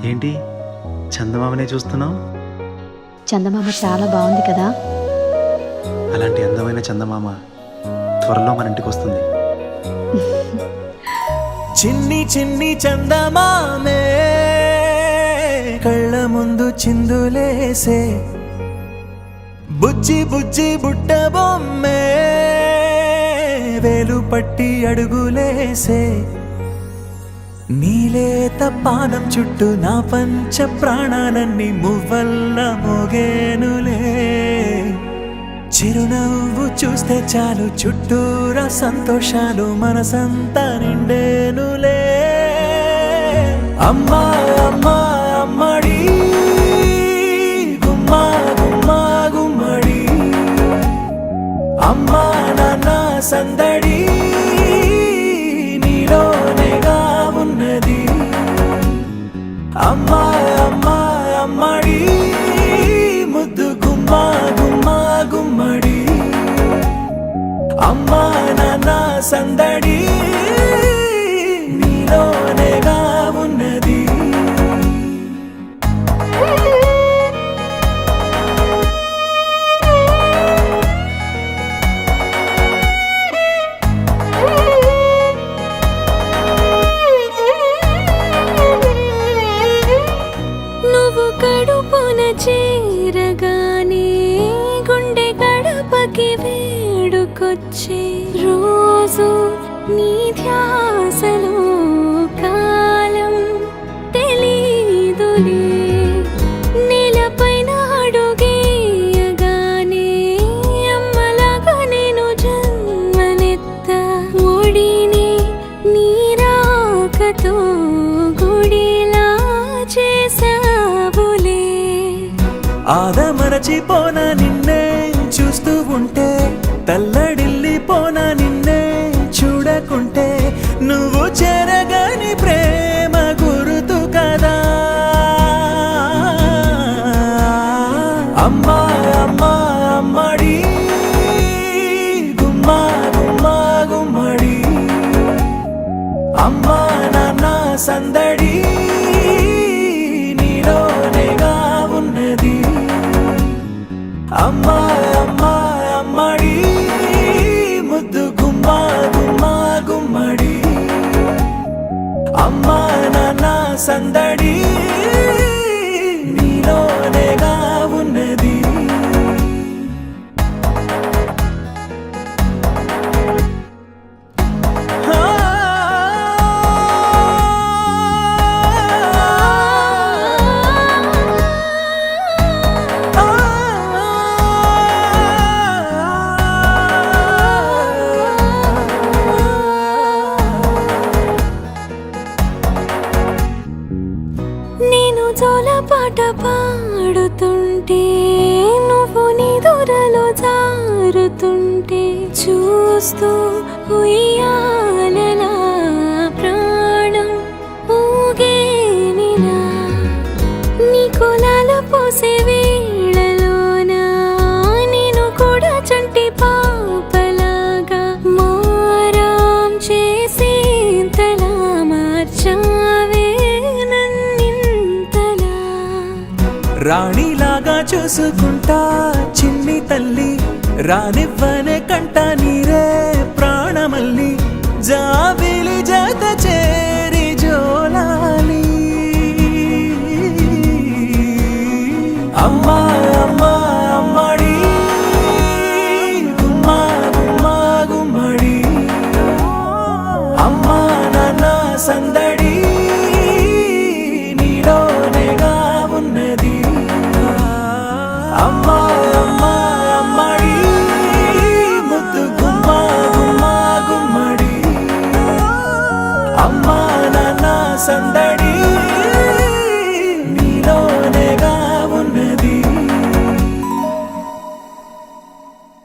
ఏంటి చందమామనే చూస్తున్నావు? చందమామ చాలా బాగుంది కదా. అలాంటి అందమైన చందమామ త్వరలో మన ఇంటికి వస్తుంది. చిన్ని చిన్ని చందమామే కళ్ళ ముందు చిందులేసే, బుజ్జి బుజ్జి బుట్ట బొమ్మే వేలు పట్టి అడుగులేసే, నీలేత పానం చుట్టూ నా పంచ ప్రాణాలన్నీ మువ్వల్ల మోగేనులే. చిరునవ్వు చూస్తే చాలు చుట్టూరా సంతోషాలు మనసంతా నిండేనులే. అమ్మా అమ్మా అమ్మడి గుమ్మా గుమ్మా గుమ్మడి, అమ్మా నాన్న సందడి నీలోనేగా ఉన్నది. అమ్మా అమ్మా అమ్మడి ముద్దు గుమ్మా గుమ్మా గుమ్మడి, అమ్మా నాన్న సందడి నీలోనేగా ఉన్నది. నువ్వు కడుపున చేరగానే గుండె గడపకి వేడుకొచ్చే రోజు నీ ధ్యాసలో కాలం తెలీదులే. నేలపైన అడుగేయగానే అమ్మలాగా నేను జన్మనెత్త, ఒడిని నీ రాకతో గుడిలా చేసావులే. ఆదమరచిపోన నిన్నే చూస్తూ ఉంటే, తల్లడిల్లిపోన నిన్నే చూడకుంటే, నువ్వు చెరగని ప్రేమ గురుతు కదా. అమ్మా అమ్మా అమ్మడి గుమ్మా గుమ్మా గుమ్మడి, అమ్మా నాన్న సందడి నీలోనేగా ఉన్నది. అమ్మా అమ్మా అమ్మడి ముద్దు గుమ్మా గుమ్మా గుమ్మడి, అమ్మా నాన్న సందడి నీలోనేగా ఉన్నది. నేను జోలపాట పాడుతుంటే, నువ్వు నీ దూరలో జారుతుంటే, చూస్తూ ఉయ్యాలలా ప్రాణం ఊగేనిలా. నీ కులాల పోసే వేళలోన నేను కూడా చంటి పాపలాగా మారాం చేసేంతలా మార్చావే నన్నింతలా. రాణిలాగా చూసుకుంటా చిన్ని తల్లి, రానివ్వనే కంట నీరే ప్రాణమల్లి, జాబిలి జత చేరి జోలాలి. అమ్మా అమ్మా అమ్మడి గుమ్మా గుమ్మా గుమ్మడి, అమ్మా నాన్న సందడి నీలోనేగా ఉన్నది. అమ్మా అమ్మా అమ్మడి ముద్దు గుమ్మా గుమ్మా గుమ్మడి, అమ్మా నాన్న సందడి